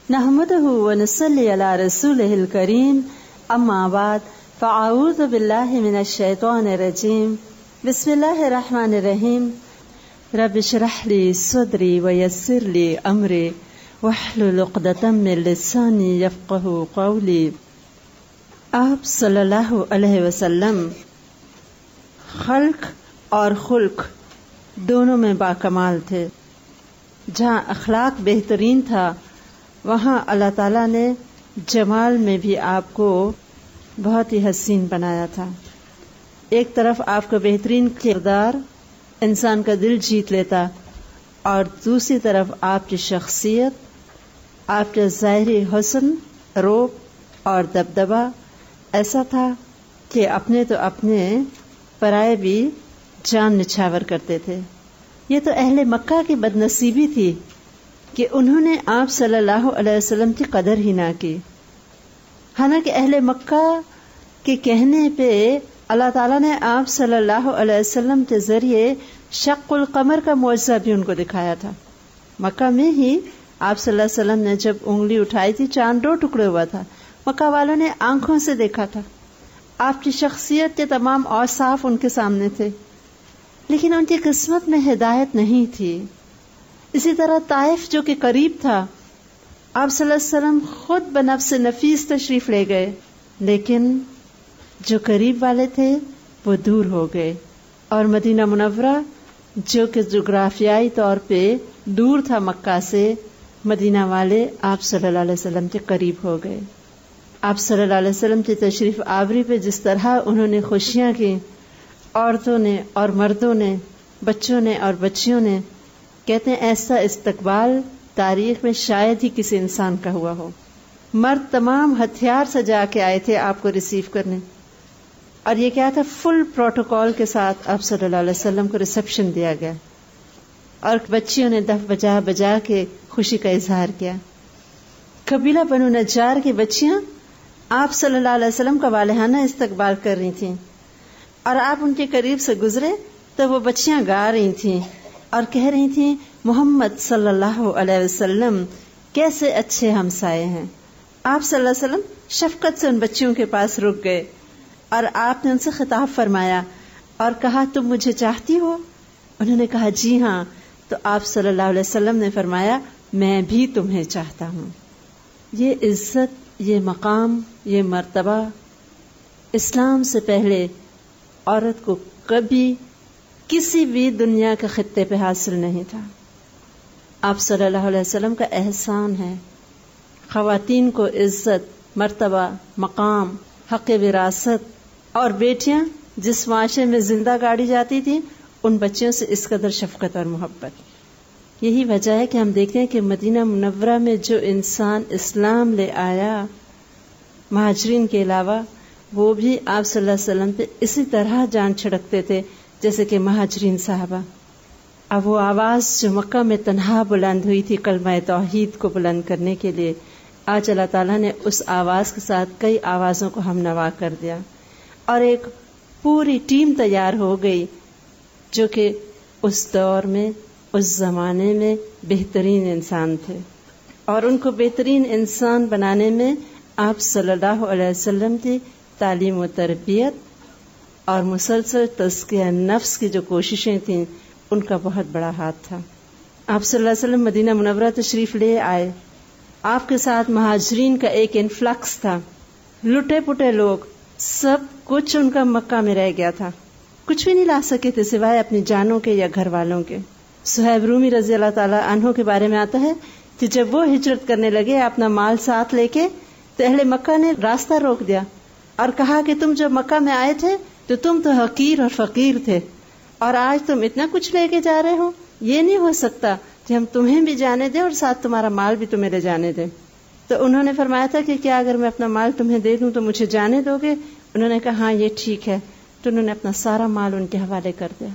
نحمده ونصلي على رسوله الكريم اما بعد فاعوذ بالله من الشيطان الرجيم بسم الله الرحمن الرحيم رب اشرح لي صدري ويسر لي امري واحلل عقدة من لساني يفقهوا قولي. آپ صلی اللہ علیہ وسلم خلق اور خلق دونوں میں باکمال تھے. جہاں اخلاق بہترین تھا وہاں اللہ تعالیٰ نے جمال میں بھی آپ کو بہت ہی حسین بنایا تھا. ایک طرف آپ کا بہترین کردار انسان کا دل جیت لیتا اور دوسری طرف آپ کی شخصیت، آپ کا ظاہری حسن، روب اور دبدبہ ایسا تھا کہ اپنے تو اپنے پرائے بھی جان نچھاور کرتے تھے. یہ تو اہل مکہ کی بدنصیبی تھی کہ انہوں نے آپ صلی اللہ علیہ وسلم کی قدر ہی نہ کی. حالانکہ اہل مکہ کے کہنے پہ اللہ تعالیٰ نے آپ صلی اللہ علیہ وسلم کے ذریعے شق القمر کا معجزہ بھی ان کو دکھایا تھا. مکہ میں ہی آپ صلی اللہ علیہ وسلم نے جب انگلی اٹھائی تھی چاند 2 ٹکڑے ہوا تھا. مکہ والوں نے آنکھوں سے دیکھا تھا. آپ کی شخصیت کے تمام اوصاف ان کے سامنے تھے، لیکن ان کی قسمت میں ہدایت نہیں تھی. اسی طرح طائف جو کہ قریب تھا، آپ صلی اللہ علیہ وسلم خود بنفس نفیس تشریف لے گئے، لیکن جو قریب والے تھے وہ دور ہو گئے. اور مدینہ منورہ جو کہ جغرافیائی طور پہ دور تھا مکہ سے، مدینہ والے آپ صلی اللہ علیہ وسلم کے قریب ہو گئے. آپ صلی اللہ علیہ وسلم کی تشریف آوری پہ جس طرح انہوں نے خوشیاں کی، عورتوں نے اور مردوں نے، بچوں نے اور بچیوں نے، کہتے ہیں ایسا استقبال تاریخ میں شاید ہی کسی انسان کا ہوا ہو. مرد تمام ہتھیار سجا کے آئے تھے آپ کو ریسیو کرنے، اور یہ کیا تھا، فل پروٹوکول کے ساتھ آپ صلی اللہ علیہ وسلم کو ریسپشن دیا گیا. اور بچیوں نے دف بجا بجا کے خوشی کا اظہار کیا. قبیلہ بنو نجار کی بچیاں آپ صلی اللہ علیہ وسلم کا والہانہ استقبال کر رہی تھیں، اور آپ ان کے قریب سے گزرے تو وہ بچیاں گا رہی تھیں اور کہہ رہی تھیں محمد صلی اللہ علیہ وسلم کیسے اچھے ہمسائے ہیں. آپ صلی اللہ علیہ وسلم شفقت سے ان بچیوں کے پاس رک گئے اور آپ نے ان سے خطاب فرمایا اور کہا تم مجھے چاہتی ہو؟ انہوں نے کہا جی ہاں. تو آپ صلی اللہ علیہ وسلم نے فرمایا میں بھی تمہیں چاہتا ہوں. یہ عزت، یہ مقام، یہ مرتبہ اسلام سے پہلے عورت کو کبھی کسی بھی دنیا کے خطے پہ حاصل نہیں تھا. آپ صلی اللہ علیہ وسلم کا احسان ہے. خواتین کو عزت، مرتبہ، مقام، حق وراثت، اور بیٹیاں جس معاشرے میں زندہ گاڑی جاتی تھی ان بچیوں سے اس قدر شفقت اور محبت. یہی وجہ ہے کہ ہم دیکھتے ہیں کہ مدینہ منورہ میں جو انسان اسلام لے آیا مہاجرین کے علاوہ، وہ بھی آپ صلی اللہ علیہ وسلم پہ اسی طرح جان چھڑکتے تھے جیسے کہ مہاجرین صحابہ. اب وہ آواز جو مکہ میں تنہا بلند ہوئی تھی کلمہ توحید کو بلند کرنے کے لیے، آج اللہ تعالیٰ نے اس آواز کے ساتھ کئی آوازوں کو ہم نوا کر دیا، اور ایک پوری ٹیم تیار ہو گئی جو کہ اس دور میں، اس زمانے میں بہترین انسان تھے. اور ان کو بہترین انسان بنانے میں آپ صلی اللہ علیہ وسلم کی تعلیم و تربیت اور مسلسل تزکیہ نفس کی جو کوششیں تھیں ان کا بہت بڑا ہاتھ تھا. آپ صلی اللہ علیہ وسلم مدینہ منورہ تشریف لے آئے. آپ کے ساتھ مہاجرین کا ایک انفلکس تھا. لٹے پٹے لوگ، سب کچھ ان کا مکہ میں رہ گیا تھا، کچھ بھی نہیں لا سکے تھے سوائے اپنی جانوں کے یا گھر والوں کے. صہیب رومی رضی اللہ تعالی عنہ کے بارے میں آتا ہے کہ جب وہ ہجرت کرنے لگے اپنا مال ساتھ لے کے، تو اہل مکہ نے راستہ روک دیا اور کہا کہ تم جب مکہ میں آئے تھے تو تم تو حقیر اور فقیر تھے، اور آج تم اتنا کچھ لے کے جا رہے ہو. یہ نہیں ہو سکتا کہ ہم تمہیں بھی جانے دیں اور ساتھ تمہارا مال بھی تمہیں لے جانے دیں. تو انہوں نے فرمایا تھا کہ کیا اگر میں اپنا مال تمہیں دے دوں تو مجھے جانے دو گے؟ انہوں نے کہا ہاں یہ ٹھیک ہے. تو انہوں نے اپنا سارا مال ان کے حوالے کر دیا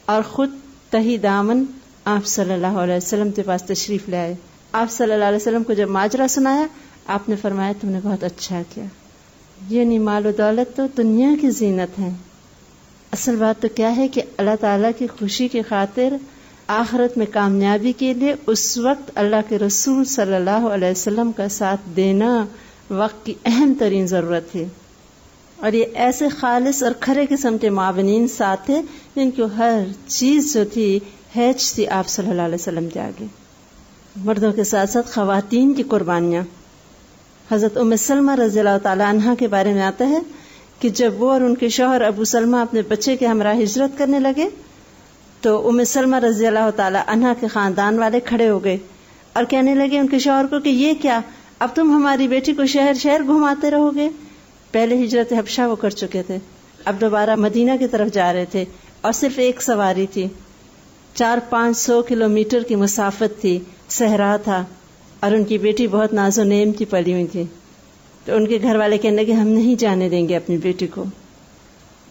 اور خود تہی دامن آپ صلی اللہ علیہ وسلم کے پاس تشریف لے آئے. آپ صلی اللہ علیہ وسلم کو جب ماجرا سنایا، آپ نے فرمایا تم نے بہت اچھا کیا. یہ نہیں مال و دولت تو دنیا کی زینت ہے. اصل بات تو کیا ہے کہ اللہ تعالیٰ کی خوشی کی خاطر آخرت میں کامیابی کے لیے اس وقت اللہ کے رسول صلی اللہ علیہ وسلم کا ساتھ دینا وقت کی اہم ترین ضرورت تھی. اور یہ ایسے خالص اور کھرے قسم کے معاونین ساتھ تھے جن کی ہر چیز جو تھی ہیچ تھی آپ صلی اللہ علیہ وسلم کے آگے. مردوں کے ساتھ ساتھ خواتین کی قربانیاں. حضرت ام سلمہ رضی اللہ تعالی عنہا کے بارے میں آتا ہے کہ جب وہ اور ان کے شوہر ابو سلمہ اپنے بچے کے ہمراہ ہجرت کرنے لگے تو ام سلمہ رضی اللہ تعالی عنہا کے خاندان والے کھڑے ہو گئے اور کہنے لگے ان کے شوہر کو کہ یہ کیا، اب تم ہماری بیٹی کو شہر شہر گھماتے رہو گے. پہلے ہجرت حبشہ وہ کر چکے تھے، اب دوبارہ مدینہ کی طرف جا رہے تھے اور صرف ایک سواری تھی، 400-500 کلومیٹر کی مسافت تھی، صحرا تھا اور ان کی بیٹی بہت ناز و نعم کی پلی ہوئی تھی. تو ان کے گھر والے کہنے لگے ہم نہیں جانے دیں گے اپنی بیٹی کو.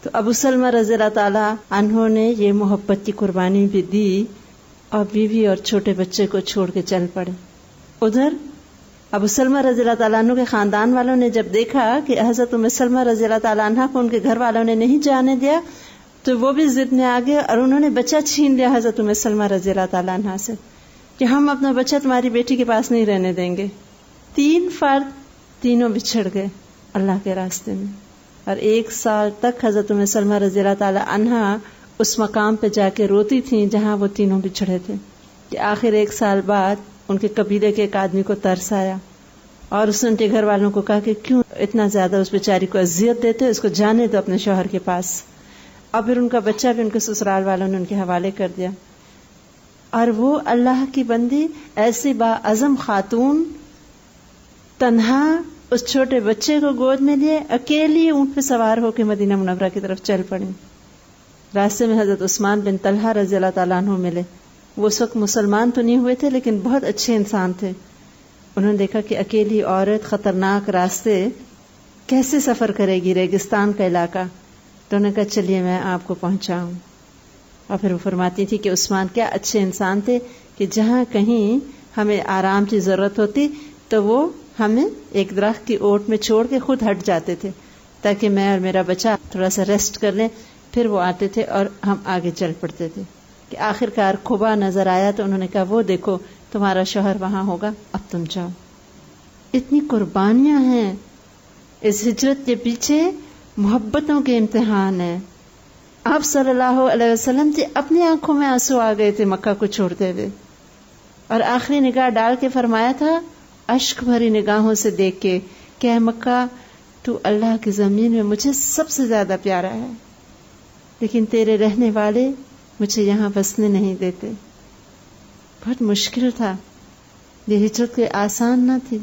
تو ابو سلمہ رضی اللہ تعالی عنہ نے یہ محبت کی قربانی بھی دی اور بیوی اور چھوٹے بچے کو چھوڑ کے چل پڑے. ادھر ابو سلمہ رضی اللہ تعالیٰ عنہ کے خاندان والوں نے جب دیکھا کہ حضرت ام سلمہ رضی اللہ تعالیٰ عنہ کو ان کے گھر والوں نے نہیں جانے دیا تو وہ بھی ضد میں آ گئے اور انہوں نے بچہ چھین لیا حضرت ام سلمہ رضی اللہ تعالیٰ عنہ سے کہ ہم اپنا بچہ تمہاری بیٹی کے پاس نہیں رہنے دیں گے. 3 فرد تینوں بچھڑ گئے اللہ کے راستے میں اور 1 سال تک حضرت ام سلمہ رضی اللہ تعالی عنہا اس مقام پہ جا کے روتی تھیں جہاں وہ تینوں بچھڑے تھے. کہ آخر 1 سال بعد ان کے قبیلے کے ایک آدمی کو ترس آیا اور اس نے ان کے گھر والوں کو کہا کہ کیوں اتنا زیادہ اس بیچاری کو اذیت دیتے، اس کو جانے دو اپنے شوہر کے پاس. اور پھر ان کا بچہ بھی ان کے سسرال والوں نے ان کے حوالے کر دیا. اور وہ اللہ کی بندی ایسی باعزم خاتون تنہا اس چھوٹے بچے کو گود میں لیے اکیلی اونٹ پہ سوار ہو کے مدینہ منورہ کی طرف چل پڑی. راستے میں حضرت عثمان بن طلحہ رضی اللہ تعالیٰ عنہ ملے. وہ اس وقت مسلمان تو نہیں ہوئے تھے لیکن بہت اچھے انسان تھے. انہوں نے دیکھا کہ اکیلی عورت خطرناک راستے کیسے سفر کرے گی، ریگستان کا علاقہ. تو انہوں نے کہا چلیے میں آپ کو پہنچاؤں. اور پھر وہ فرماتی تھی کہ عثمان کیا اچھے انسان تھے کہ جہاں کہیں ہمیں آرام کی ضرورت ہوتی تو وہ ہمیں ایک درخت کی اوٹ میں چھوڑ کے خود ہٹ جاتے تھے تاکہ میں اور میرا بچہ تھوڑا سا ریسٹ کر لیں. پھر وہ آتے تھے اور ہم آگے چل پڑتے تھے. کہ آخر کار قبا نظر آیا تو انہوں نے کہا وہ دیکھو تمہارا شوہر وہاں ہوگا، اب تم جاؤ. اتنی قربانیاں ہیں اس ہجرت کے پیچھے، محبتوں کے امتحان ہیں. آپ صلی اللہ علیہ وسلم کی اپنی آنکھوں میں آنسو آ گئے تھے مکہ کو چھوڑتے ہوئے اور آخری نگاہ ڈال کے فرمایا تھا اشک بھری نگاہوں سے دیکھ کے کہ اے مکہ تو اللہ کی زمین میں مجھے سب سے زیادہ پیارا ہے لیکن تیرے رہنے والے مجھے یہاں بسنے نہیں دیتے. بہت مشکل تھا، یہ ہجرت کوئی آسان نہ تھی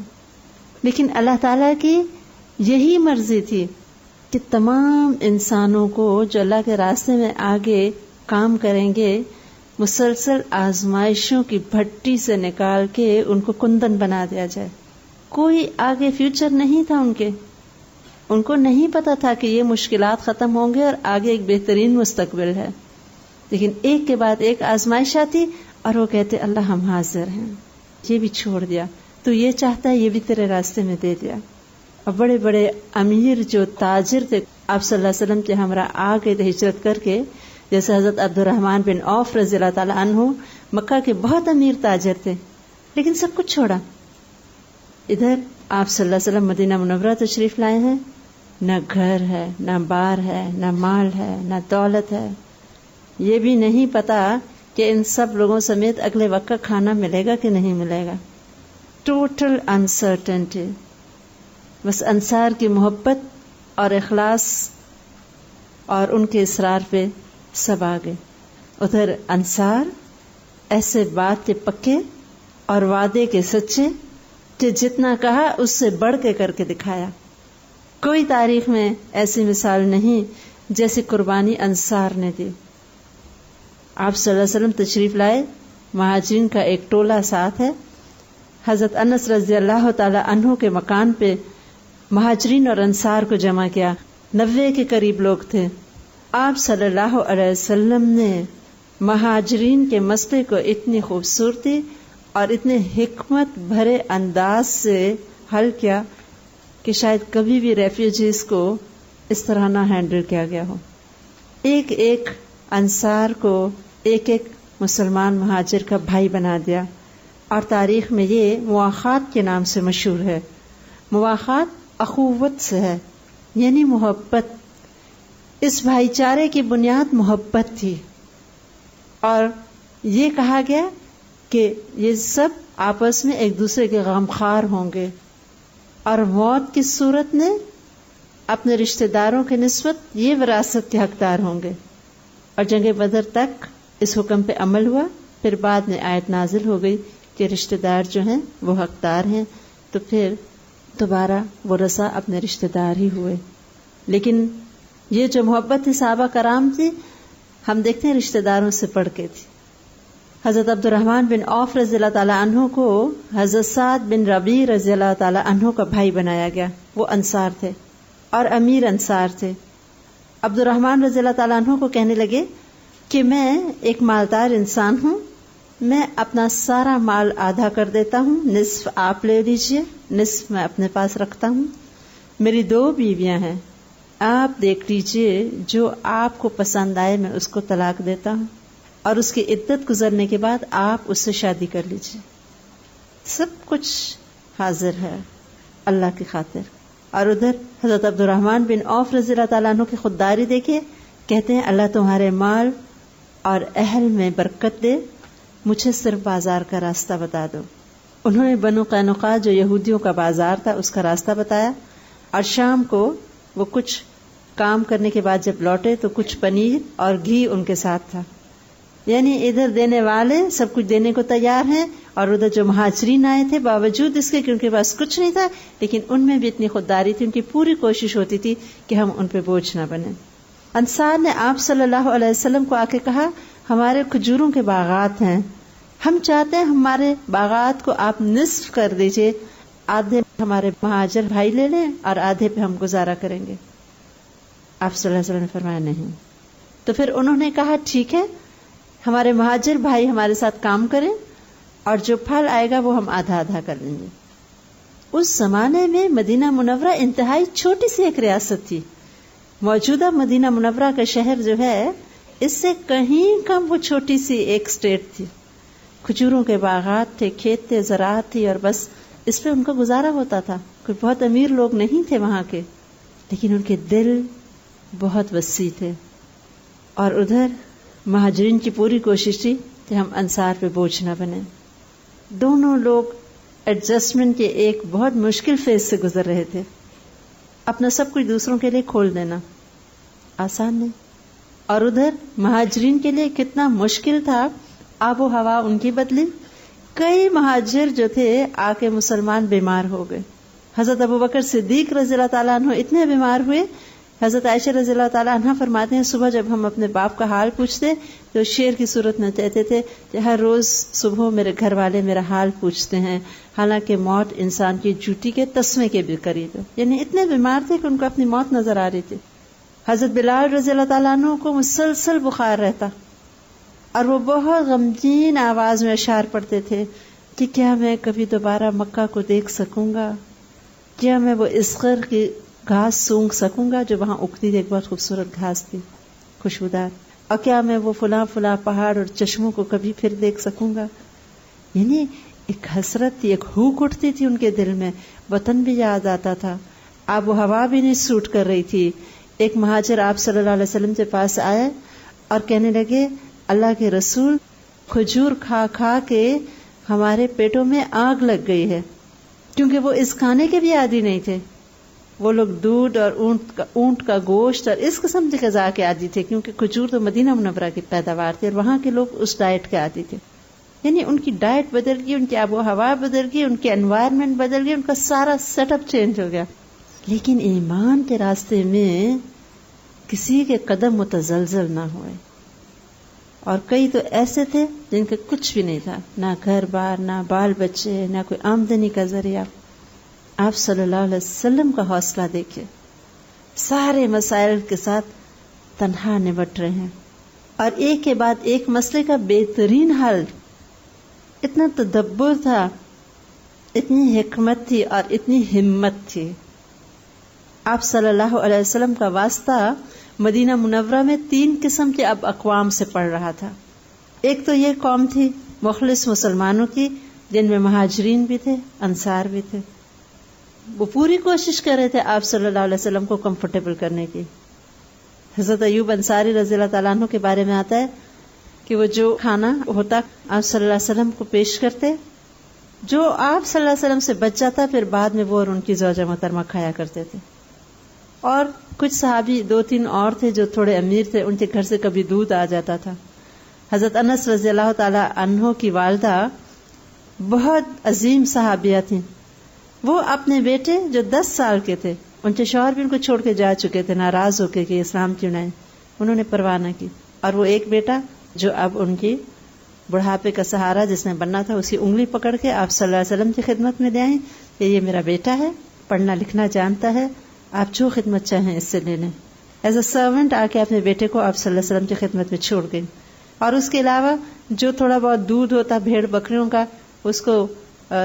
لیکن اللہ تعالیٰ کی یہی مرضی تھی کہ تمام انسانوں کو جو اللہ کے راستے میں آگے کام کریں گے مسلسل آزمائشوں کی بھٹی سے نکال کے ان کو کندن بنا دیا جائے. کوئی آگے فیوچر نہیں تھا ان کو نہیں پتا تھا کہ یہ مشکلات ختم ہوں گے اور آگے ایک بہترین مستقبل ہے. لیکن ایک کے بعد ایک آزمائش آتی اور وہ کہتے اللہ ہم حاضر ہیں. یہ بھی چھوڑ دیا، تو یہ چاہتا ہے یہ بھی تیرے راستے میں دے دیا. اور بڑے بڑے امیر جو تاجر تھے آپ صلی اللہ علیہ وسلم کے ہمراہ آ گئے تھے ہجرت کر کے، جیسے حضرت عبد الرحمن بن عوف رضی اللہ تعالی عنہ مکہ کے بہت امیر تاجر تھے لیکن سب کچھ چھوڑا. ادھر آپ صلی اللہ علیہ وسلم مدینہ منورہ تشریف لائے ہیں، نہ گھر ہے، نہ بار ہے، نہ مال ہے، نہ دولت ہے. یہ بھی نہیں پتا کہ ان سب لوگوں سمیت اگلے وقت کا کھانا ملے گا کہ نہیں ملے گا. Total uncertainty. بس انصار کی محبت اور اخلاص اور ان کے اصرار پہ سب آگے. ادھر انصار ایسے بات کے پکے اور وعدے کے سچے کہ جتنا کہا اس سے بڑھ کے کر کے دکھایا. کوئی تاریخ میں ایسی مثال نہیں جیسی قربانی انصار نے دی. آپ صلی اللہ علیہ وسلم تشریف لائے، مہاجرین کا ایک ٹولہ ساتھ ہے. حضرت انس رضی اللہ تعالی عنہ کے مکان پہ مہاجرین اور انصار کو جمع کیا. 90 کے قریب لوگ تھے. آپ صلی اللہ علیہ وسلم نے مہاجرین کے مسئلے کو اتنی خوبصورتی اور اتنے حکمت بھرے انداز سے حل کیا کہ شاید کبھی بھی ریفیوجیز کو اس طرح نہ ہینڈل کیا گیا ہو. ایک ایک انصار کو ایک ایک مسلمان مہاجر کا بھائی بنا دیا، اور تاریخ میں یہ مواخات کے نام سے مشہور ہے۔ مواخات اخوت سے ہے، یعنی محبت۔ اس بھائی چارے کی بنیاد محبت تھی، اور یہ کہا گیا کہ یہ سب آپس میں ایک دوسرے کے غمخوار ہوں گے، اور موت کی صورت میں اپنے رشتہ داروں کے نسبت یہ وراثت کے حقدار ہوں گے۔ اور جنگ بدر تک اس حکم پہ عمل ہوا، پھر بعد میں آیت نازل ہو گئی کہ رشتہ دار جو ہیں وہ حقدار ہیں، تو پھر دوبارہ ورثہ اپنے رشتہ دار ہی ہوئے۔ لیکن یہ جو محبت تھی صحابہ کرام تھی، ہم دیکھتے ہیں رشتہ داروں سے بڑھ کے تھی۔ حضرت عبد الرحمن بن عوف رضی اللہ تعالیٰ عنہ کو حضرت سعد بن ربیع رضی اللہ تعالیٰ عنہ کا بھائی بنایا گیا۔ وہ انصار تھے اور امیر انصار تھے۔ عبد الرحمن رضی اللہ تعالیٰ عنہ کو کہنے لگے کہ میں ایک مالدار انسان ہوں، میں اپنا سارا مال آدھا کر دیتا ہوں، نصف آپ لے لیجئے، نصف میں اپنے پاس رکھتا ہوں۔ میری 2 بیویاں ہیں، آپ دیکھ لیجئے جو آپ کو پسند آئے میں اس کو طلاق دیتا ہوں، اور اس کی عدت گزرنے کے بعد آپ اس سے شادی کر لیجئے۔ سب کچھ حاضر ہے اللہ کی خاطر۔ اور ادھر حضرت عبد الرحمن بن عوف رضی اللہ تعالیٰ عنہ کی خودداری دیکھے، کہتے ہیں اللہ تمہارے مال اور اہل میں برکت دے، مجھے صرف بازار کا راستہ بتا دو۔ انہوں نے بنو قینقاع جو یہودیوں کا بازار تھا اس کا راستہ بتایا، اور شام کو وہ کچھ کام کرنے کے بعد جب لوٹے تو کچھ پنیر اور گھی ان کے ساتھ تھا۔ یعنی ادھر دینے والے سب کچھ دینے کو تیار ہیں، اور ادھر جو مہاجرین آئے تھے باوجود اس کے کہ ان کے پاس کچھ نہیں تھا، لیکن ان میں بھی اتنی خودداری تھی، ان کی پوری کوشش ہوتی تھی کہ ہم ان پہ بوجھ نہ بنیں۔ انصار نے آپ صلی اللہ علیہ وسلم کو آ کے کہا ہمارے کھجوروں کے باغات ہیں، ہم چاہتے ہیں ہمارے باغات کو آپ نصف کر دیجئے، آدھے ہمارے مہاجر بھائی لے لیں اور آدھے پہ ہم گزارا کریں گے۔ آپ صلی اللہ علیہ وسلم نے فرمایا نہیں۔ تو پھر انہوں نے کہا ٹھیک ہے، ہمارے مہاجر بھائی ہمارے ساتھ کام کریں، اور جو پھل آئے گا وہ ہم آدھا آدھا کر لیں گے۔ اس زمانے میں مدینہ منورہ انتہائی چھوٹی سی ایک ریاست تھی۔ موجودہ مدینہ منورہ کا شہر جو ہے اس سے کہیں کم وہ چھوٹی سی ایک سٹیٹ تھی۔ کھجوروں کے باغات تھے، کھیت تھے، زراعت تھی، اور بس اس پہ ان کا گزارا ہوتا تھا۔ کوئی بہت امیر لوگ نہیں تھے وہاں کے، لیکن ان کے دل بہت وسیع تھے۔ اور ادھر مہاجرین کی پوری کوشش تھی کہ ہم انصار پہ بوجھ نہ بنیں۔ دونوں لوگ ایڈجسٹمنٹ کے ایک بہت مشکل فیز سے گزر رہے تھے۔ اپنا سب کچھ دوسروں کے لیے کھول دینا آسان نہیں، اور ادھر مہاجرین کے لیے کتنا مشکل تھا۔ آب و ہوا ان کی بدلی، کئی مہاجر جو تھے آ کے مسلمان بیمار ہو گئے۔ حضرت ابوبکر صدیق رضی اللہ تعالیٰ عنہ اتنے بیمار ہوئے، حضرت عائشہ رضی اللہ تعالیٰ عنہ فرماتے ہیں صبح جب ہم اپنے باپ کا حال پوچھتے تو شیر کی صورت میں کہتے تھے کہ ہر روز صبح میرے گھر والے میرا حال پوچھتے ہیں، حالانکہ موت انسان کی جوتی کے تسمے کے بھی قریب ہے۔ یعنی اتنے بیمار تھے کہ ان کو اپنی موت نظر آ رہی تھی۔ حضرت بلال رضی اللہ تعالیٰ عنہ کو مسلسل بخار رہتا، اور وہ بہت غمگین آواز میں اشعار پڑھتے تھے کہ کیا میں کبھی دوبارہ مکہ کو دیکھ سکوں گا، کیا میں وہ اسخر کی گھاس سونگھ سکوں گا جو وہاں اگتی تھی، ایک بہت خوبصورت گھاس تھی خوشبودار، اور کیا میں وہ فلاں فلاں پہاڑ اور چشموں کو کبھی پھر دیکھ سکوں گا۔ یعنی ایک حسرت تھی، ایک ہوک اٹھتی تھی ان کے دل میں، وطن بھی یاد آتا تھا، آب و ہوا بھی نہیں سوٹ کر رہی تھی۔ ایک مہاجر آپ صلی اللہ علیہ وسلم کے پاس آئے اور کہنے لگے اللہ کے رسول، کھجور کھا کھا کے ہمارے پیٹوں میں آگ لگ گئی ہے، کیونکہ وہ اس کھانے کے بھی عادی نہیں تھے۔ وہ لوگ دودھ اور اونٹ کا گوشت اور اس قسم کی غذا کے عادی تھے، کیونکہ کھجور تو مدینہ منورہ کی پیداوار تھی اور وہاں کے لوگ اس ڈائٹ کے عادی تھے۔ یعنی ان کی ڈائٹ بدل گئی، ان کی آب و ہوا بدل گئی، ان کے انوائرمنٹ بدل گئی، ان کا سارا سیٹ اپ چینج ہو گیا۔ لیکن ایمان کے راستے میں کسی کے قدم متزلزل نہ ہوئے، اور کئی تو ایسے تھے جن کے کچھ بھی نہیں تھا، نہ گھر بار، نہ بال بچے، نہ کوئی آمدنی کا ذریعہ۔ آپ صلی اللہ علیہ وسلم کا حوصلہ دیکھیں، سارے مسائل کے ساتھ تنہا نمٹ رہے ہیں، اور ایک کے بعد ایک مسئلے کا بہترین حل۔ اتنا تدبر تھا، اتنی حکمت تھی اور اتنی ہمت تھی۔ آپ صلی اللہ علیہ وسلم کا واسطہ مدینہ منورہ میں 3 قسم کے اب اقوام سے پڑ رہا تھا۔ ایک تو یہ قوم تھی مخلص مسلمانوں کی، جن میں مہاجرین بھی تھے، انصار بھی تھے. وہ پوری کوشش کر رہے تھے آپ صلی اللہ علیہ وسلم کو کمفرٹیبل کرنے کی. حضرت ایوب انصاری رضی اللہ تعالیٰ عنہ کے بارے میں آتا ہے کہ وہ جو کھانا ہوتا آپ صلی اللہ علیہ وسلم کو پیش کرتے، جو آپ صلی اللہ علیہ وسلم سے بچ جاتا، پھر بعد میں وہ اور ان کی زوجہ محترمہ کھایا کرتے تھے. اور کچھ صحابی 2-3 اور تھے جو تھوڑے امیر تھے، ان کے گھر سے کبھی دودھ آ جاتا تھا. حضرت انس رضی اللہ تعالی عنہ کی والدہ بہت عظیم صحابیہ تھیں. وہ اپنے بیٹے جو 10 سال کے تھے، ان کے شوہر بھی ان کو چھوڑ کے جا چکے تھے، ناراض ہو کے کہ اسلام کیوں نہ آئے، انہوں نے پرواہ نہ کی. اور وہ ایک بیٹا جو اب ان کی بڑھاپے کا سہارا جس نے بننا تھا، اسی انگلی پکڑ کے آپ صلی اللہ علیہ وسلم کی خدمت میں لے آئیں کہ یہ میرا بیٹا ہے، پڑھنا لکھنا جانتا ہے، آپ جو خدمت چاہیں اس سے لے لیں. ایز اے سرونٹ آ کے اپنے بیٹے کو آپ صلی اللہ علیہ وسلم کی خدمت میں چھوڑ گئی. اور اس کے علاوہ جو تھوڑا بہت دودھ ہوتا بھیڑ بکریوں کا، اس کو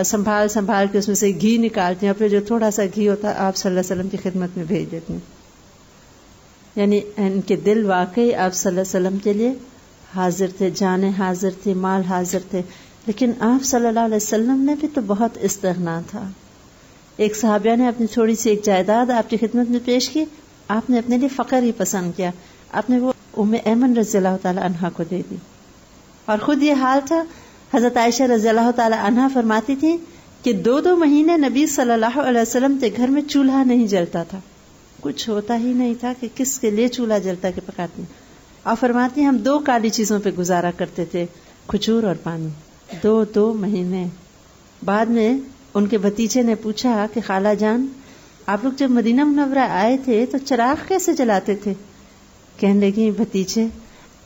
سنبھال کے اس میں سے گھی نکالتی ہیں، اور پھر جو تھوڑا سا گھی ہوتا آپ صلی اللہ علیہ وسلم کی خدمت میں بھیج دیتی ہیں. یعنی ان کے دل واقعی آپ صلی اللہ علیہ وسلم کے لیے حاضر تھے، جانیں حاضر تھی، مال حاضر تھے. لیکن آپ صلی اللہ علیہ وسلم نے بھی تو بہت استغنا تھا. ایک صحابیہ نے اپنی تھوڑی سی ایک جائیداد آپ کی خدمت میں پیش کی، آپ نے اپنے لیے فقر ہی پسند کیا، آپ نے وہ ام ایمن رضی اللہ تعالی عنہا کو دے دی. اور خود یہ حال تھا. حضرت عائشہ رضی اللہ تعالی عنہا فرماتی تھی کہ 2 مہینے نبی صلی اللہ علیہ وسلم کے گھر میں چولہا نہیں جلتا تھا، کچھ ہوتا ہی نہیں تھا کہ کس کے لیے چولہا جلتا کہ پکاتی. اور فرماتی ہیں ہم 2 کالی چیزوں پہ گزارا کرتے تھے، کھجور اور پانی. 2 مہینے. بعد میں ان کے بھتیجے نے پوچھا کہ خالہ جان، آپ لوگ جب مدینہ منورہ آئے تھے تو چراغ کیسے جلاتے تھے؟ کہنے لگی بھتیجے،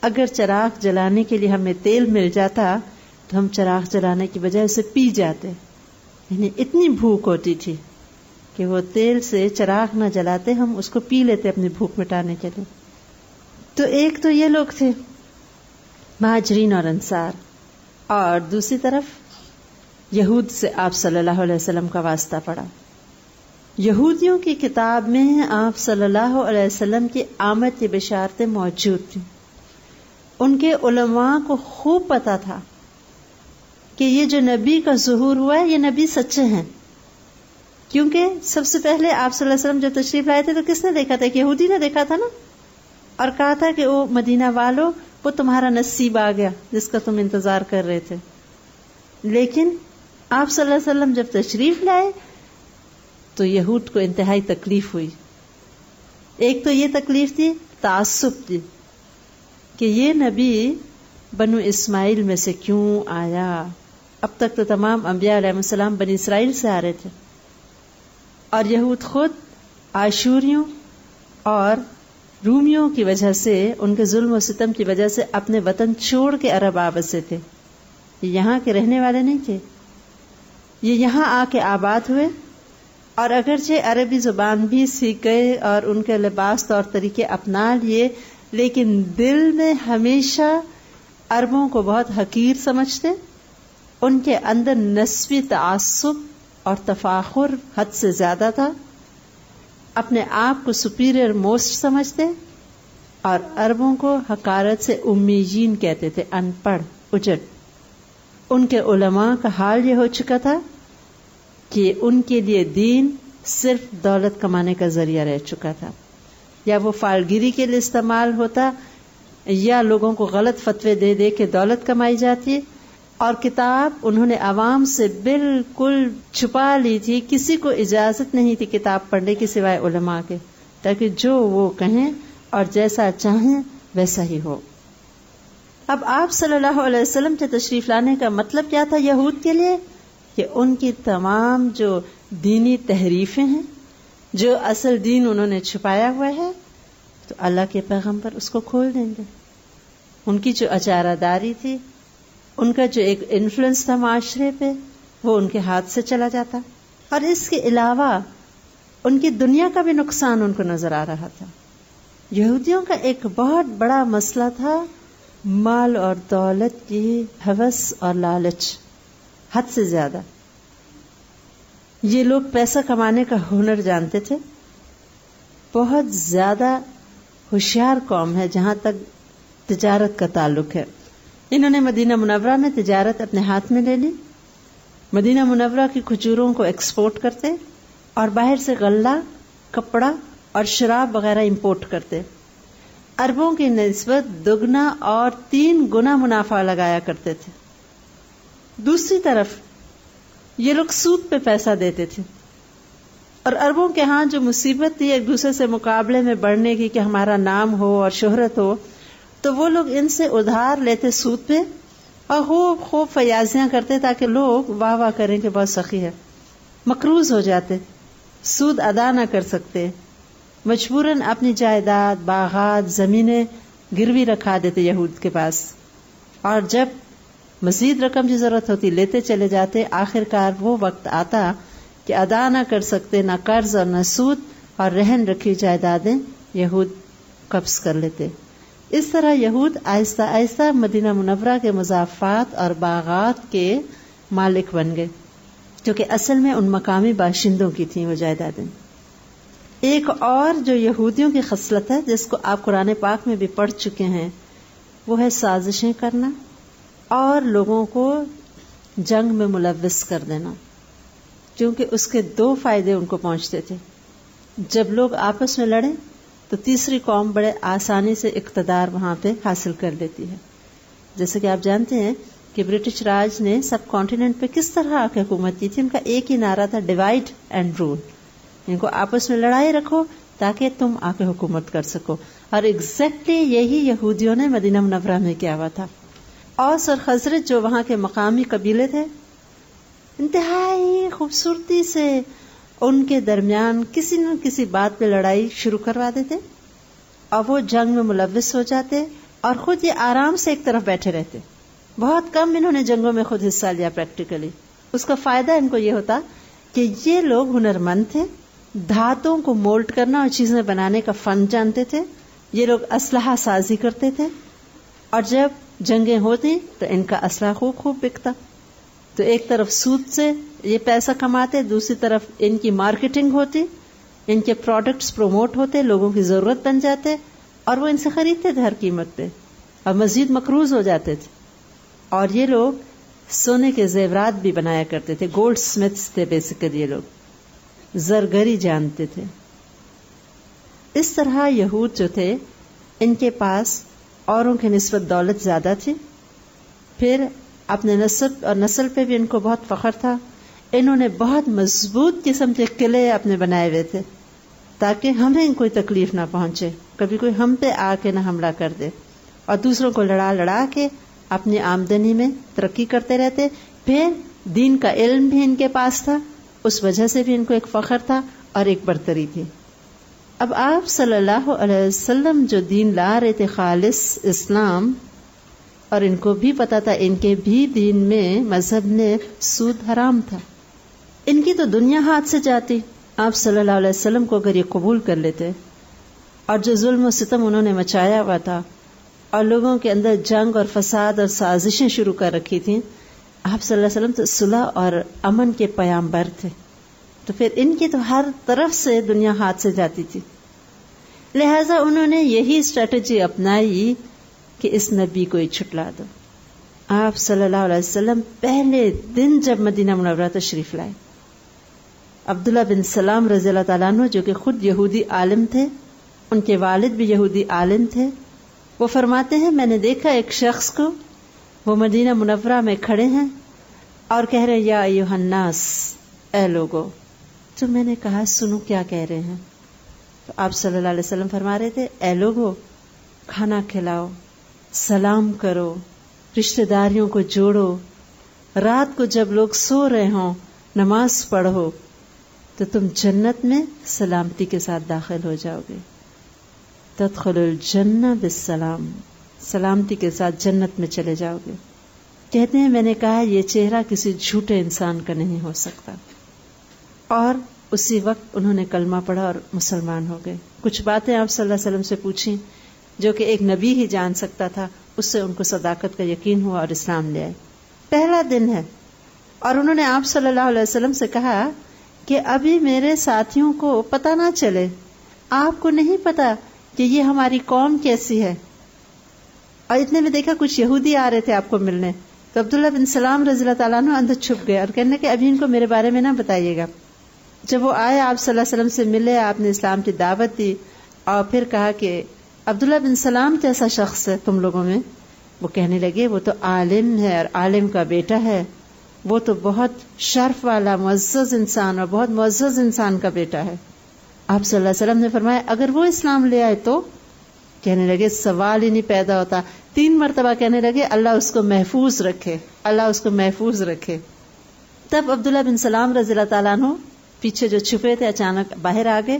اگر چراغ جلانے کے لیے ہمیں تیل مل جاتا تو ہم چراغ جلانے کی بجائے اسے پی جاتے. یعنی اتنی بھوک ہوتی تھی کہ وہ تیل سے چراغ نہ جلاتے، ہم اس کو پی لیتے اپنی بھوک مٹانے کے لیے. تو ایک تو یہ لوگ تھے مہاجرین اور انصار، اور دوسری طرف یہود سے آپ صلی اللہ علیہ وسلم کا واسطہ پڑا. یہودیوں کی کتاب میں آپ صلی اللہ علیہ وسلم کی آمد کی بشارتیں موجود تھیں. ان کے علماء کو خوب پتا تھا کہ یہ جو نبی کا ظہور ہوا ہے یہ نبی سچے ہیں، کیونکہ سب سے پہلے آپ صلی اللہ علیہ وسلم جو تشریف لائے تھے تو کس نے دیکھا تھا؟ ایک یہودی نے دیکھا تھا نا، اور کہا تھا کہ او مدینہ والو، وہ تمہارا نصیب آ گیا جس کا تم انتظار کر رہے تھے. لیکن آپ صلی اللہ علیہ وسلم جب تشریف لائے تو یہود کو انتہائی تکلیف ہوئی. ایک تو یہ تکلیف تھی تعصب تھی کہ یہ نبی بنو اسماعیل میں سے کیوں آیا؟ اب تک تو تمام انبیاء علیہ السلام بنی اسرائیل سے آ رہے تھے، اور یہود خود عاشوریوں اور رومیوں کی وجہ سے، ان کے ظلم و ستم کی وجہ سے اپنے وطن چھوڑ کے عرب آ بسے تھے. یہ یہاں کے رہنے والے نہیں تھے، یہ یہاں آ کے آباد ہوئے، اور اگرچہ عربی زبان بھی سیکھ گئے اور ان کے لباس طور طریقے اپنا لیے، لیکن دل میں ہمیشہ عربوں کو بہت حقیر سمجھتے. ان کے اندر نسبی تعصب اور تفاخر حد سے زیادہ تھا، اپنے آپ کو سپیریئر موسٹ سمجھتے، اور عربوں کو حقارت سے امیین کہتے تھے، ان پڑھ اجڑ. ان کے علماء کا حال یہ ہو چکا تھا کہ ان کے لیے دین صرف دولت کمانے کا ذریعہ رہ چکا تھا. یا وہ فالگیری کے لیے استعمال ہوتا، یا لوگوں کو غلط فتوے دے دے کے دولت کمائی جاتی. اور کتاب انہوں نے عوام سے بالکل چھپا لی تھی، کسی کو اجازت نہیں تھی کتاب پڑھنے کی سوائے علماء کے، تاکہ جو وہ کہیں اور جیسا چاہیں ویسا ہی ہو. اب آپ صلی اللہ علیہ وسلم کے تشریف لانے کا مطلب کیا تھا یہود کے لیے؟ کہ ان کی تمام جو دینی تحریفیں ہیں، جو اصل دین انہوں نے چھپایا ہوا ہے، تو اللہ کے پیغمبر اس کو کھول دیں گے. ان کی جو اجارہ داری تھی، ان کا جو ایک انفلوئنس تھا معاشرے پہ، وہ ان کے ہاتھ سے چلا جاتا. اور اس کے علاوہ ان کی دنیا کا بھی نقصان ان کو نظر آ رہا تھا. یہودیوں کا ایک بہت بڑا مسئلہ تھا مال اور دولت کی ہوس اور لالچ، حد سے زیادہ. یہ لوگ پیسہ کمانے کا ہنر جانتے تھے، بہت زیادہ ہوشیار قوم ہے جہاں تک تجارت کا تعلق ہے. انہوں نے مدینہ منورہ میں تجارت اپنے ہاتھ میں لے لی. مدینہ منورہ کی کھجوروں کو ایکسپورٹ کرتے اور باہر سے غلہ، کپڑا اور شراب وغیرہ امپورٹ کرتے. اربوں کی نسبت دگنا اور 3 گنا منافع لگایا کرتے تھے. دوسری طرف یہ لوگ سود پہ پیسہ دیتے تھے، اور اربوں کے ہاں جو مصیبت تھی ایک دوسرے سے مقابلے میں بڑھنے کی کہ ہمارا نام ہو اور شہرت ہو، تو وہ لوگ ان سے ادھار لیتے سود پہ اور خوب فیاضیاں کرتے تاکہ لوگ واہ واہ کریں کہ بہت سخی ہے. مقروض ہو جاتے، سود ادا نہ کر سکتے، مجبوراً اپنی جائیداد، باغات، زمینیں گروی رکھا دیتے یہود کے پاس، اور جب مزید رقم کی ضرورت ہوتی لیتے چلے جاتے. آخر کار وہ وقت آتا کہ ادا نہ کر سکتے، نہ قرض اور نہ سود، اور رہن رکھی جائیدادیں یہود قبض کر لیتے. اس طرح یہود آہستہ آہستہ مدینہ منورہ کے مضافات اور باغات کے مالک بن گئے، کیونکہ اصل میں ان مقامی باشندوں کی تھیں وہ جائیدادیں. ایک اور جو یہودیوں کی خصلت ہے جس کو آپ قرآن پاک میں بھی پڑھ چکے ہیں، وہ ہے سازشیں کرنا اور لوگوں کو جنگ میں ملوث کر دینا، کیونکہ اس کے 2 فائدے ان کو پہنچتے تھے. جب لوگ آپس میں لڑیں تو تیسری قوم بڑے آسانی سے اقتدار وہاں پہ حاصل کر لیتی ہے. جیسے کہ آپ جانتے ہیں کہ برٹش راج نے سب کانٹیننٹ پہ کس طرح آ کے حکومت کی تھی. ان کا ایک ہی نعرہ تھا، ڈیوائڈ اینڈ رول. ان کو آپس میں لڑائی رکھو تاکہ تم آ کے حکومت کر سکو. اور ایگزیکٹلی یہی یہودیوں نے مدینہ منورہ میں کیا ہوا تھا. اوس اور خزرج جو وہاں کے مقامی قبیلے تھے، انتہائی خوبصورتی سے ان کے درمیان کسی نہ کسی بات پہ لڑائی شروع کروا دیتے اور وہ جنگ میں ملوث ہو جاتے، اور خود یہ آرام سے ایک طرف بیٹھے رہتے. بہت کم انہوں نے جنگوں میں خود حصہ لیا پریکٹیکلی. اس کا فائدہ ان کو یہ ہوتا کہ یہ لوگ ہنرمند تھے، دھاتوں کو مولڈ کرنا اور چیزیں بنانے کا فن جانتے تھے. یہ لوگ اسلحہ سازی کرتے تھے، اور جب جنگیں ہوتی تو ان کا اسلحہ خوب بکتا. تو ایک طرف سود سے یہ پیسہ کماتے، دوسری طرف ان کی مارکیٹنگ ہوتی، ان کے پروڈکٹس پروموٹ ہوتے، لوگوں کی ضرورت بن جاتے، اور وہ ان سے خریدتے تھے ہر قیمت پہ، اور مزید مقروض ہو جاتے تھے. اور یہ لوگ سونے کے زیورات بھی بنایا کرتے تھے، گولڈ سمتھس تھے بیسیکلی. یہ لوگ زرگری جانتے تھے. اس طرح یہود جو تھے ان کے پاس اوروں کی نسبت دولت زیادہ تھی. پھر اپنے نسب اور نسل پہ بھی ان کو بہت فخر تھا. انہوں نے بہت مضبوط قسم کے قلعے اپنے بنائے ہوئے تھے تاکہ ہمیں کوئی تکلیف نہ پہنچے، کبھی کوئی ہم پہ آ کے نہ حملہ کر دے. اور دوسروں کو لڑا کے اپنی آمدنی میں ترقی کرتے رہتے. پھر دین کا علم بھی ان کے پاس تھا، اس وجہ سے بھی ان کو ایک فخر تھا اور ایک برتری تھی. اب آپ صلی اللہ علیہ وسلم جو دین لا رہے تھے، خالص اسلام، اور ان کو بھی پتا تھا ان کے بھی دین میں مذہب نے سود حرام تھا. ان کی تو دنیا ہاتھ سے جاتی آپ صلی اللہ علیہ وسلم کو اگر یہ قبول کر لیتے. اور جو ظلم و ستم انہوں نے مچایا ہوا تھا اور لوگوں کے اندر جنگ اور فساد اور سازشیں شروع کر رکھی تھیں، آپ صلی اللہ علیہ وسلم تو صلح اور امن کے پیامبر تھے، تو پھر ان کی تو ہر طرف سے دنیا ہاتھ سے جاتی تھی. لہذا انہوں نے یہی اسٹریٹجی اپنائی کہ اس نبی کو ہی چھٹلا دو. آپ صلی اللہ علیہ وسلم پہلے دن جب مدینہ منورہ تشریف لائے، عبداللہ بن سلام رضی اللہ تعالیٰ عنہ جو کہ خود یہودی عالم تھے، ان کے والد بھی یہودی عالم تھے، وہ فرماتے ہیں میں نے دیکھا ایک شخص کو، وہ مدینہ منورہ میں کھڑے ہیں اور کہہ رہے یا ایھا الناس، اے لوگو. تو میں نے کہا سنو کیا کہہ رہے ہیں. تو آپ صلی اللہ علیہ وسلم فرما رہے تھے اے لوگو، کھانا کھلاؤ، سلام کرو، رشتہ داریوں کو جوڑو، رات کو جب لوگ سو رہے ہوں نماز پڑھو تو تم جنت میں سلامتی کے ساتھ داخل ہو جاؤ گے. تدخلوا الجنہ بالسلام، سلامتی کے ساتھ جنت میں چلے جاؤ گے. کہتے ہیں میں نے کہا یہ چہرہ کسی جھوٹے انسان کا نہیں ہو سکتا. اور اسی وقت انہوں نے کلمہ پڑھا اور مسلمان ہو گئے. کچھ باتیں آپ صلی اللہ علیہ وسلم سے پوچھیں جو کہ ایک نبی ہی جان سکتا تھا، اس سے ان کو صداقت کا یقین ہوا اور اسلام لے آئے. پہلا دن ہے اور انہوں نے آپ صلی اللہ علیہ وسلم سے کہا کہ ابھی میرے ساتھیوں کو پتہ نہ چلے، آپ کو نہیں پتا کہ یہ ہماری قوم کیسی ہے. اور اتنے میں دیکھا کچھ یہودی آ رہے تھے آپ کو ملنے، تو عبداللہ بن سلام رضی اللہ تعالیٰ عنہ اندر چھپ گئے اور کہنے کہ ابھی ان کو میرے بارے میں نہ بتائیے گا. جب وہ آئے آپ صلی اللہ علیہ وسلم سے ملے، آپ نے اسلام کی دعوت دی اور پھر کہا کہ عبداللہ بن سلام جیسا شخص ہے تم لوگوں میں. وہ کہنے لگے وہ تو عالم ہے اور عالم کا بیٹا ہے، وہ تو بہت شرف والا معزز انسان اور بہت معزز انسان کا بیٹا ہے. آپ صلی اللہ علیہ وسلم نے فرمایا اگر وہ اسلام لے آئے تو؟ کہنے لگے سوال ہی نہیں پیدا ہوتا. 3 مرتبہ کہنے لگے اللہ اس کو محفوظ رکھے، اللہ اس کو محفوظ رکھے. تب عبداللہ بن سلام رضی اللہ تعالیٰ عنہ پیچھے جو چھپے تھے اچانک باہر آ گئے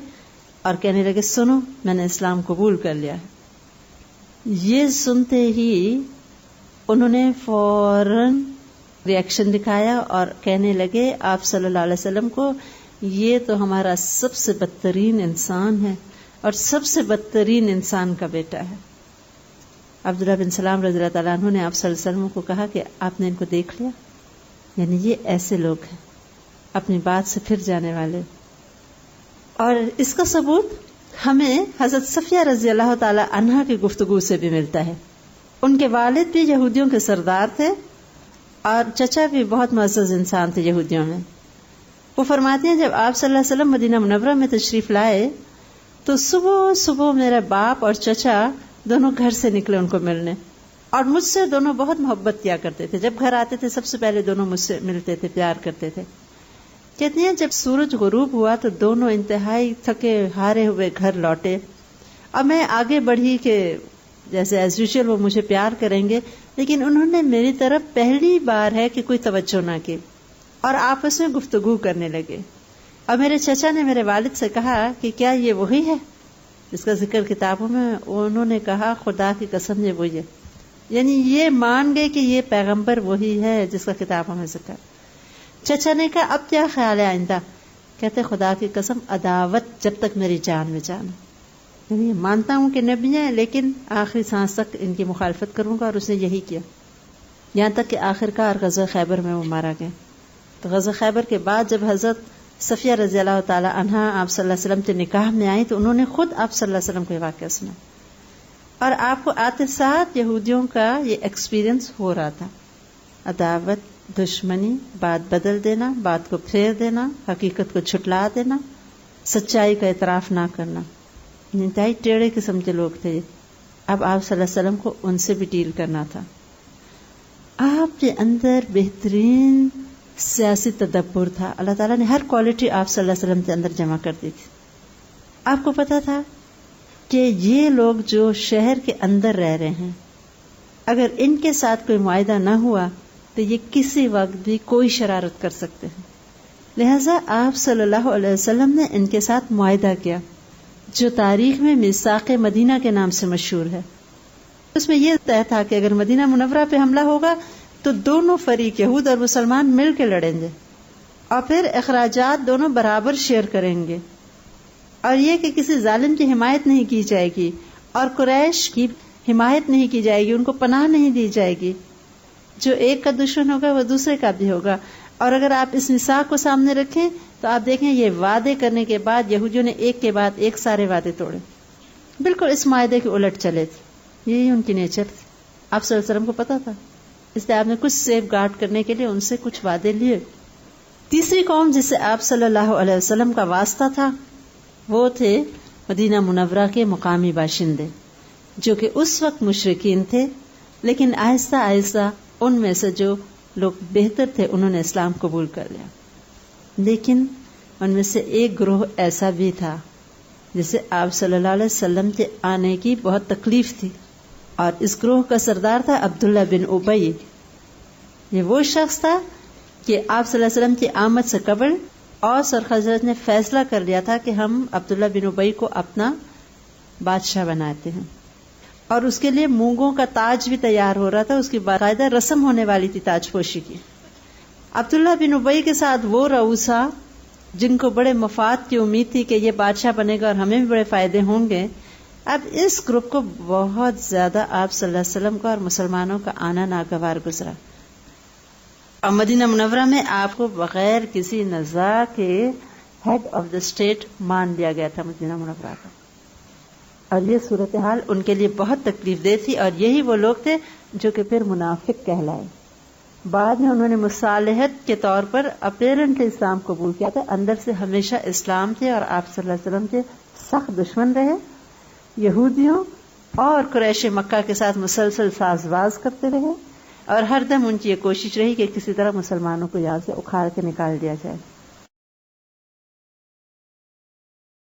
اور کہنے لگے سنو میں نے اسلام قبول کر لیا ہے. یہ سنتے ہی انہوں نے فوراً ری ایکشن دکھایا اور کہنے لگے آپ صلی اللہ علیہ وسلم کو یہ تو ہمارا سب سے بدترین انسان ہے اور سب سے بدترین انسان کا بیٹا ہے. عبداللہ بن سلام رضی اللہ تعالیٰ عنہ نے آپ صلی اللہ علیہ وسلم کو کہا کہ آپ نے ان کو دیکھ لیا، یعنی یہ ایسے لوگ ہیں اپنی بات سے پھر جانے والے. اور اس کا ثبوت ہمیں حضرت صفیہ رضی اللہ تعالی عنہا کی گفتگو سے بھی ملتا ہے. ان کے والد بھی یہودیوں کے سردار تھے اور چچا بھی بہت معزز انسان تھے یہودیوں میں. وہ فرماتے ہیں جب آپ صلی اللہ علیہ وسلم مدینہ منورہ میں تشریف لائے تو صبح صبح میرے باپ اور چچا دونوں گھر سے نکلے ان کو ملنے، اور مجھ سے دونوں بہت محبت کیا کرتے تھے. جب گھر آتے تھے سب سے پہلے دونوں مجھ سے ملتے تھے، پیار کرتے تھے. کہتے ہیں جب سورج غروب ہوا تو دونوں انتہائی تھکے ہارے ہوئے گھر لوٹے. اب میں آگے بڑھی کہ جیسے ایز یوزول وہ مجھے پیار کریں گے، لیکن انہوں نے میری طرف پہلی بار ہے کہ کوئی توجہ نہ کی اور آپس میں گفتگو کرنے لگے. اور میرے چچا نے میرے والد سے کہا کہ کیا یہ وہی ہے جس کا ذکر کتابوں میں؟ انہوں نے کہا خدا کی قسم یہ وہی ہے. یعنی یہ مان گئے کہ یہ پیغمبر وہی ہے جس کا کتابوں میں ذکر. چچا نے کہا اب کیا خیال ہے آئندہ؟ کہتے خدا کی قسم عداوت جب تک میری جان میں جان. یعنی مانتا ہوں کہ نبی ہیں لیکن آخری سانس تک ان کی مخالفت کروں گا، اور اس نے یہی کیا یہاں تک کہ آخرکار غزوہ خیبر میں وہ مارا گیا. تو غزوہ خیبر کے بعد جب حضرت صفیہ رضی اللہ تعالی عنہا آپ صلی اللہ علیہ وسلم کے نکاح میں آئی تو انہوں نے خود آپ صلی اللہ علیہ وسلم کو یہ واقعہ سنا، اور آپ کو آتے ساتھ یہودیوں کا یہ ایکسپیرینس ہو رہا تھا. عداوت، دشمنی، بات بدل دینا، بات کو پھیر دینا، حقیقت کو چھٹلا دینا، سچائی کا اعتراف نہ کرنا. انتہائی ٹیڑے قسم کے لوگ تھے. اب آپ صلی اللہ علیہ وسلم کو ان سے بھی ڈیل کرنا تھا. آپ کے اندر بہترین سیاسی تدبر تھا. اللہ تعالیٰ نے ہر کوالٹی آپ صلی اللہ علیہ وسلم کے اندر جمع کر دی تھی. آپ کو پتا تھا کہ یہ لوگ جو شہر کے اندر رہ رہے ہیں اگر ان کے ساتھ کوئی معاہدہ نہ ہوا تو یہ کسی وقت بھی کوئی شرارت کر سکتے ہیں. لہذا آپ صلی اللہ علیہ وسلم نے ان کے ساتھ معاہدہ کیا جو تاریخ میں میثاق مدینہ کے نام سے مشہور ہے. اس میں یہ طے تھا کہ اگر مدینہ منورہ پہ حملہ ہوگا تو دونوں فریق یہود اور مسلمان مل کے لڑیں گے اور پھر اخراجات دونوں برابر شیئر کریں گے، اور یہ کہ کسی ظالم کی حمایت نہیں کی جائے گی اور قریش کی حمایت نہیں کی جائے گی، ان کو پناہ نہیں دی جائے گی. جو ایک کا دشمن ہوگا وہ دوسرے کا بھی ہوگا. اور اگر آپ اس میثاق کو سامنے رکھیں تو آپ دیکھیں یہ وعدے کرنے کے بعد یہودیوں نے ایک کے بعد ایک سارے وعدے توڑے، بالکل اس معاہدے کے الٹ چلے تھے. یہی ان کی نیچر تھی. آپ صلی اللہ علیہ وسلم کو پتا تھا، اس لیے آپ نے کچھ سیف گارڈ کرنے کے لیے ان سے کچھ وعدے لیے. تیسری قوم جس سے آپ صلی اللہ علیہ وسلم کا واسطہ تھا وہ تھے مدینہ منورہ کے مقامی باشندے، جو کہ اس وقت مشرکین تھے، لیکن آہستہ آہستہ ان میں سے جو لوگ بہتر تھے انہوں نے اسلام قبول کر لیا. لیکن ان میں سے ایک گروہ ایسا بھی تھا جسے آپ صلی اللہ علیہ وسلم کے آنے کی بہت تکلیف تھی، اور اس گروہ کا سردار تھا عبداللہ بن ابی. یہ وہ شخص تھا کہ آپ صلی اللہ علیہ وسلم کی آمد سے قبل اوس اور خزرج نے فیصلہ کر لیا تھا کہ ہم عبداللہ بن ابی کو اپنا بادشاہ بناتے ہیں، اور اس کے لیے مونگوں کا تاج بھی تیار ہو رہا تھا. اس کی باقاعدہ رسم ہونے والی تھی تاج پوشی کی. عبداللہ بن ابی کے ساتھ وہ رؤسا جن کو بڑے مفاد کی امید تھی کہ یہ بادشاہ بنے گا اور ہمیں بھی بڑے فائدے ہوں گے. اب اس گروپ کو بہت زیادہ آپ صلی اللہ علیہ وسلم کا اور مسلمانوں کا آنا ناگوار گزرا، اور مدینہ منورہ میں آپ کو بغیر کسی نزاع کے ہیڈ آف دا اسٹیٹ مان لیا گیا تھا مدینہ منورہ کا. اور یہ صورتحال ان کے لیے بہت تکلیف دہ تھی، اور یہی وہ لوگ تھے جو کہ پھر منافق کہلائے۔ بعد میں انہوں نے مصالحت کے طور پر اپیرنٹلی اسلام قبول کیا تھا، اندر سے ہمیشہ اسلام تھے اور آپ صلی اللہ علیہ وسلم کے سخت دشمن رہے، یہودیوں اور قریش مکہ کے ساتھ مسلسل ساز باز کرتے رہے، اور ہر دم ان کی یہ کوشش رہی کہ کسی طرح مسلمانوں کو یہاں سے اکھاڑ کے نکال دیا جائے۔